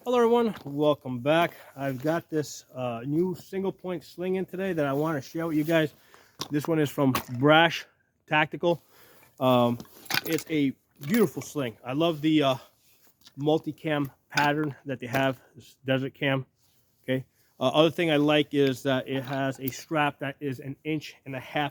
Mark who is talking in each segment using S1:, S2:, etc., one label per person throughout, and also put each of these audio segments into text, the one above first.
S1: Hello everyone, welcome back. I've got this new single point sling in today that I want to share with you guys. This one is from Brash Tactical. Um, it's a beautiful sling. I love the multi-cam pattern that they have, this desert cam. Okay. Other thing I like is that it has a strap that is 1.5 inches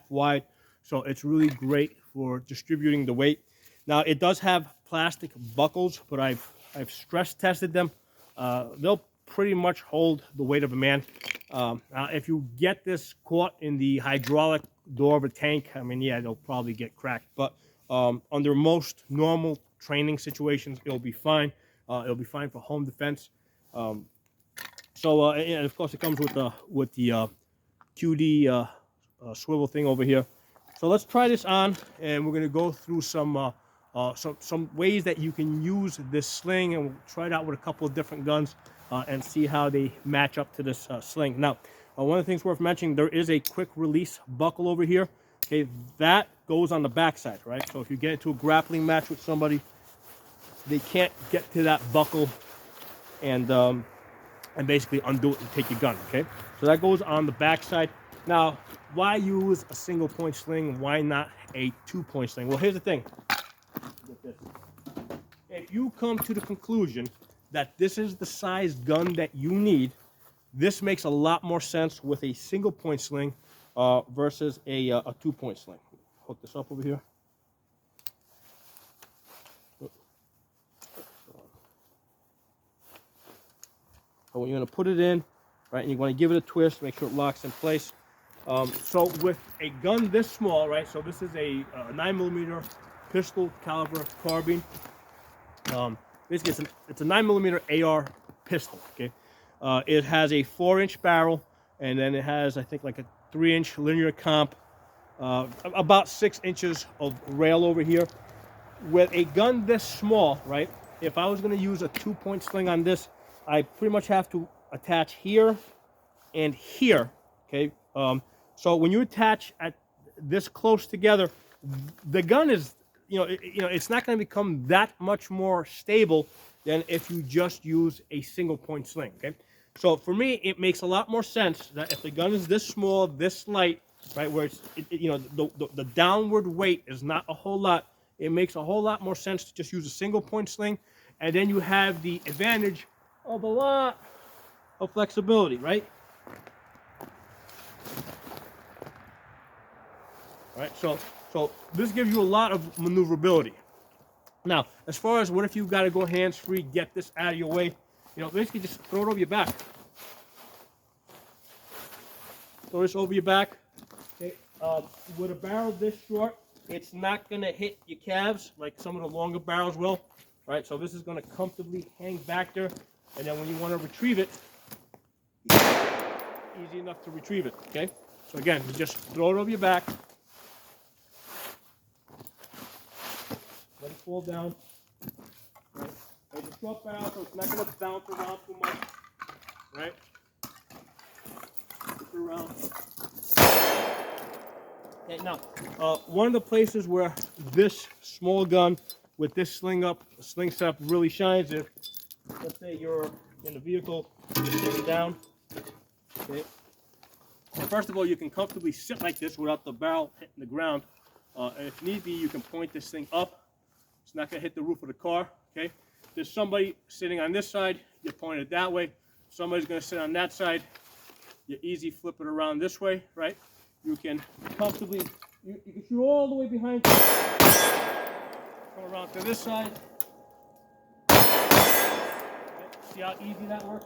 S1: wide, so it's really great for distributing the weight. Now it does have plastic buckles, but I've stress tested them. They'll pretty much hold the weight of a man. If you get this caught in the hydraulic door of a tank, I mean, yeah, they'll probably get cracked. But under most normal training situations, it'll be fine. It'll be fine for home defense. And of course, it comes with the QD swivel thing over here. So let's try this on, and we're going to go through some ways that you can use this sling, and we'll try it out with a couple of different guns and see how they match up to this sling. Now, one of the things worth mentioning, there is a quick release buckle over here. Okay, that goes on the backside, right? So if you get into a grappling match with somebody, they can't get to that buckle and basically undo it and take your gun. Okay, so that goes on the backside. Now, why use a single point sling? Why not a 2-point sling? Well, here's the thing. If you come to the conclusion that this is the size gun that you need, this makes a lot more sense with a single point sling versus a 2-point sling. Hook this up over here. So when you're going to put it in, right, and you're going to give it a twist, make sure it locks in place. So with a gun this small, right, so this is a 9mm pistol caliber carbine. Basically, it's a 9mm AR pistol. Okay, it has a 4-inch barrel, and then it has, I think, like a 3-inch linear comp, about 6 inches of rail over here. With a gun this small, right, if I was going to use a 2-point sling on this, I pretty much have to attach here and here. Okay, so when you attach at this close together, the gun is, it's not going to become that much more stable than if you just use a single point sling. Okay, so for me, it makes a lot more sense that if the gun is this small, this light, right, where it's the downward weight is not a whole lot, it makes a whole lot more sense to just use a single point sling, and then you have the advantage of a lot of flexibility, right? Right, so this gives you a lot of maneuverability. Now, as far as what if you got to go hands-free, get this out of your way, basically just throw it over your back. Throw this over your back. Okay, with a barrel this short, it's not going to hit your calves like some of the longer barrels will. Right, so this is going to comfortably hang back there, and then when you want to retrieve it, easy enough to retrieve it. Okay, so again, you just throw it over your back. Let it fall down. Right. It's a short barrel, so it's not going to bounce around too much. Right? Flip it around. Okay, now, one of the places where this small gun with this sling setup really shines, if, let's say you're in a vehicle, you're sitting down. Okay. So first of all, you can comfortably sit like this without the barrel hitting the ground. And if need be, you can point this thing up. It's not going to hit the roof of the car, okay? There's somebody sitting on this side, you point it that way. Somebody's going to sit on that side, you easy flip it around this way, right? You can comfortably, you can shoot all the way behind you. Come around to this side. Okay, see how easy that works?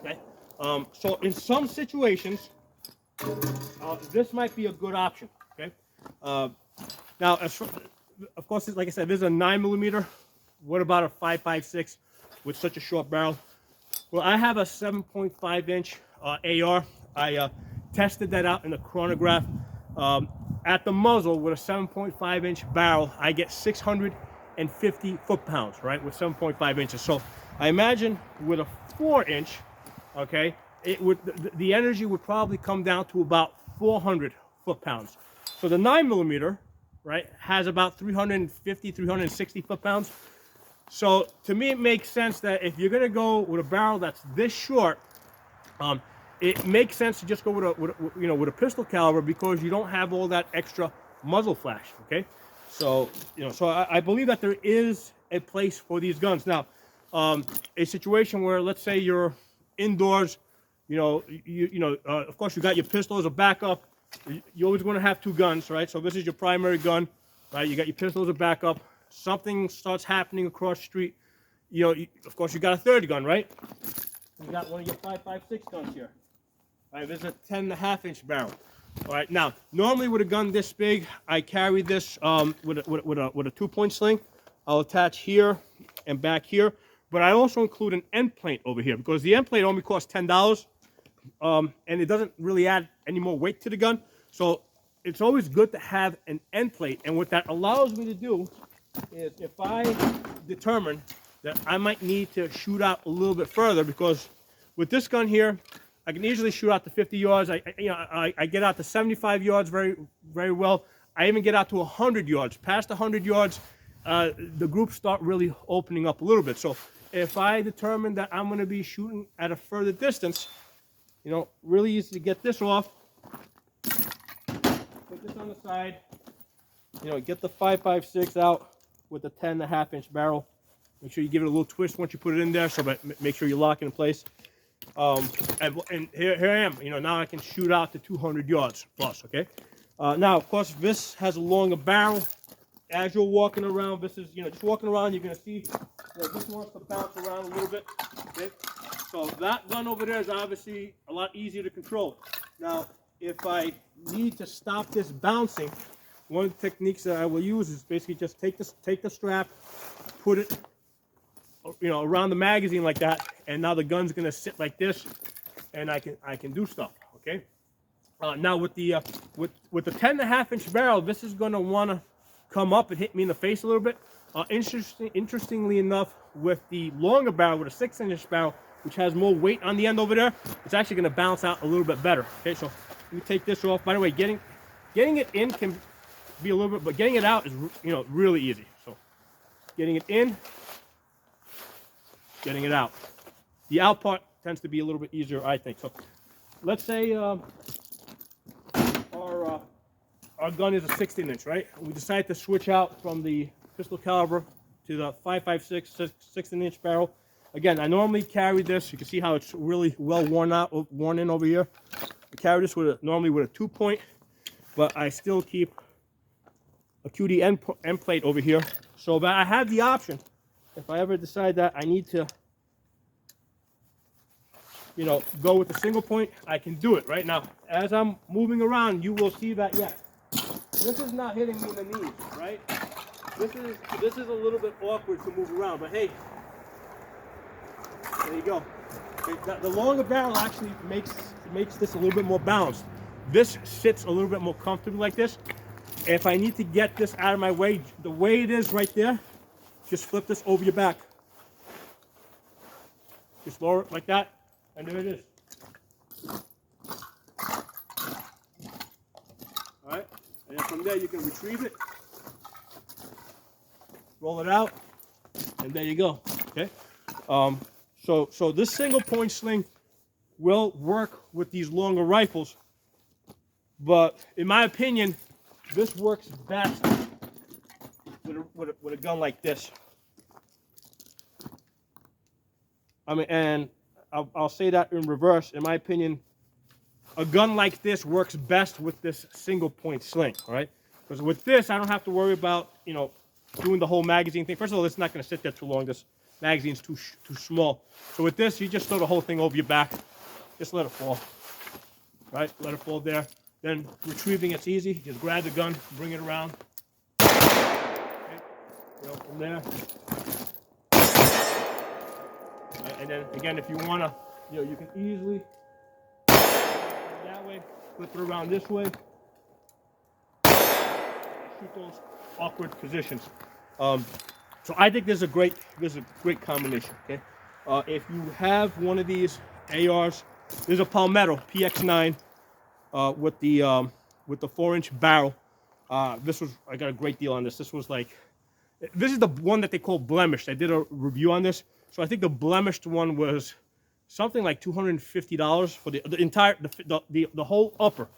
S1: Okay. So in some situations, this might be a good option. Okay. Now, of course, like I said, this is a 9mm. What about a 5.56 with such a short barrel? Well, I have a 7.5-inch AR. I tested that out in the chronograph. At the muzzle with a 7.5-inch barrel, I get 650 foot-pounds, right, with 7.5 inches. So I imagine with a 4-inch, okay, it would the energy would probably come down to about 400 foot-pounds. So the 9mm, right, has about 350, 360 foot-pounds. So to me, it makes sense that if you're gonna go with a barrel that's this short, it makes sense to just go with a pistol caliber, because you don't have all that extra muzzle flash. Okay, so I believe that there is a place for these guns. Now, a situation where, let's say you're indoors, of course you got your pistol as a backup. You always want to have two guns, right? So this is your primary gun, right? You got your pistol as a backup. Something starts happening across the street, of course you got a third gun, right? You got one of your 5.56 guns here. All right, this is a 10.5-inch barrel. All right, now normally with a gun this big, I carry this with a 2-point sling. I'll attach here and back here, but I also include an end plate over here, because the end plate only costs $10, and it doesn't really add any more weight to the gun. So it's always good to have an end plate, and what that allows me to do is, if I determine that I might need to shoot out a little bit further, because with this gun here, I can easily shoot out to 50 yards. I get out to 75 yards very, very well. I even get out to 100 yards. Past 100 yards, the groups start really opening up a little bit. So if I determine that I'm going to be shooting at a further distance, really easy to get this off. Put this on the side. Get the 5.56 out with the 10.5-inch barrel. Make sure you give it a little twist once you put it in there, so that make sure you lock it in place. And here I am. Now I can shoot out to 200 yards plus. Okay. Now, of course, this has a longer barrel. As you're walking around, this is just walking around. You're gonna see this wants to bounce around a little bit. Okay. So that gun over there is obviously a lot easier to control. Now, if I need to stop this bouncing, one of the techniques that I will use is basically just take the strap, put it around the magazine like that, and now the gun's gonna sit like this, and I can do stuff. Okay. Now with the 10.5-inch barrel, this is gonna wanna come up and hit me in the face a little bit. Interestingly enough, with the longer barrel, with a 6-inch barrel, which has more weight on the end over there, it's actually gonna bounce out a little bit better. Okay, so let me take this off. By the way, getting it in can be a little bit, but getting it out is really easy. So getting it in, getting it out. The out part tends to be a little bit easier, I think. So let's say our gun is a 16-inch, right? We decide to switch out from the pistol caliber to the 5.56 16-inch barrel. Again, I normally carry this. You can see how it's really well worn in over here. I carry this normally with a 2-point, but I still keep a QD end plate over here, so that I have the option. If I ever decide that I need to, go with a single point, I can do it right now. As I'm moving around, you will see that, yeah, this is not hitting me in the knees, right? This is a little bit awkward to move around, but hey, there you go. The longer barrel actually makes this a little bit more balanced. This sits a little bit more comfortably like this. If I need to get this out of my way, the way it is right there, just flip this over your back. Just lower it like that, and there it is. All right, and then from there you can retrieve it, roll it out, and there you go. Okay. So this single point sling will work with these longer rifles, but in my opinion, this works best with a gun like this. I mean, and I'll say that in reverse. In my opinion, a gun like this works best with this single point sling, all right? Because with this, I don't have to worry about, doing the whole magazine thing. First of all, it's not going to sit there too long. This magazine's too small. So with this, you just throw the whole thing over your back. Just let it fall, right? Let it fall there. Then retrieving, it's easy. Just grab the gun, bring it around. Okay. From there. Right. And then again, if you wanna, you can easily that way, flip it around this way. Shoot those awkward positions. So I think this is a great combination. Okay. If you have one of these ARs, there's a Palmetto PX9. With the 4-inch barrel. This was, I got a great deal on this. This was like, this is the one that they call blemished. I did a review on this. So I think the blemished one was something like $250 for the entire, the whole upper.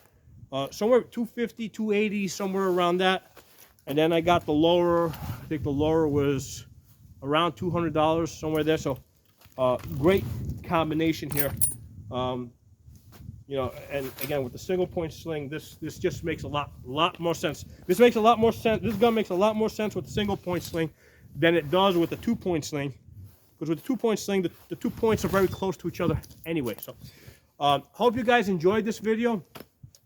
S1: Somewhere 250, 280, somewhere around that. And then I got the lower, I think the lower was around $200, somewhere there. So great combination here. You know, and again, with the single point sling, this just makes a lot more sense. This makes a lot more sense. This gun makes a lot more sense with the single point sling than it does with the 2-point sling. Because with the 2-point sling, the 2 points are very close to each other anyway. So hope you guys enjoyed this video.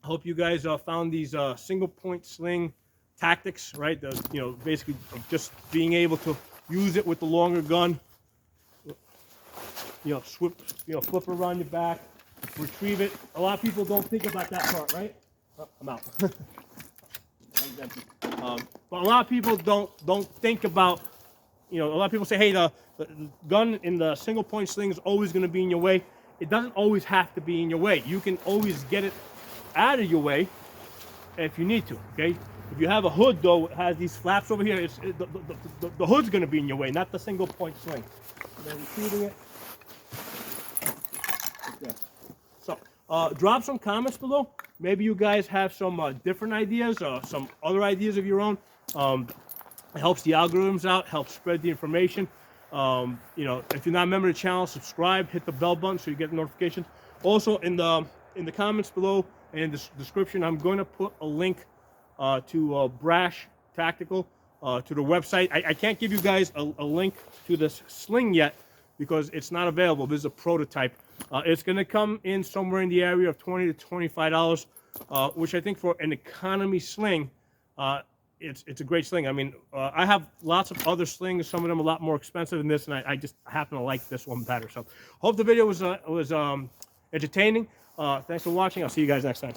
S1: Hope you guys found these single point sling tactics, right? You know, basically just being able to use it with the longer gun. You know, flip it around your back, retrieve it. A lot of people don't think about that part, right? Oh, I'm out. But a lot of people don't think about, you know, a lot of people say, hey, the gun in the single point sling is always going to be in your way. It doesn't always have to be in your way. You can always get it out of your way if you need to, okay? If you have a hood, though, it has these flaps over here, the hood's going to be in your way, not the single point sling. And then retrieving it. Okay. So, drop some comments below. Maybe you guys have some different ideas or some other ideas of your own. It helps the algorithms out, helps spread the information. You know, if you're not a member of the channel, subscribe, hit the bell button so you get notifications. Also, in the comments below and in the description, I'm going to put a link to Brash Tactical, to the website. I can't give you guys a link to this sling yet because it's not available. This is a prototype. It's going to come in somewhere in the area of $20 to $25, which I think for an economy sling, it's a great sling. I mean, I have lots of other slings. Some of them a lot more expensive than this, and I just happen to like this one better. So, hope the video was entertaining. Thanks for watching. I'll see you guys next time.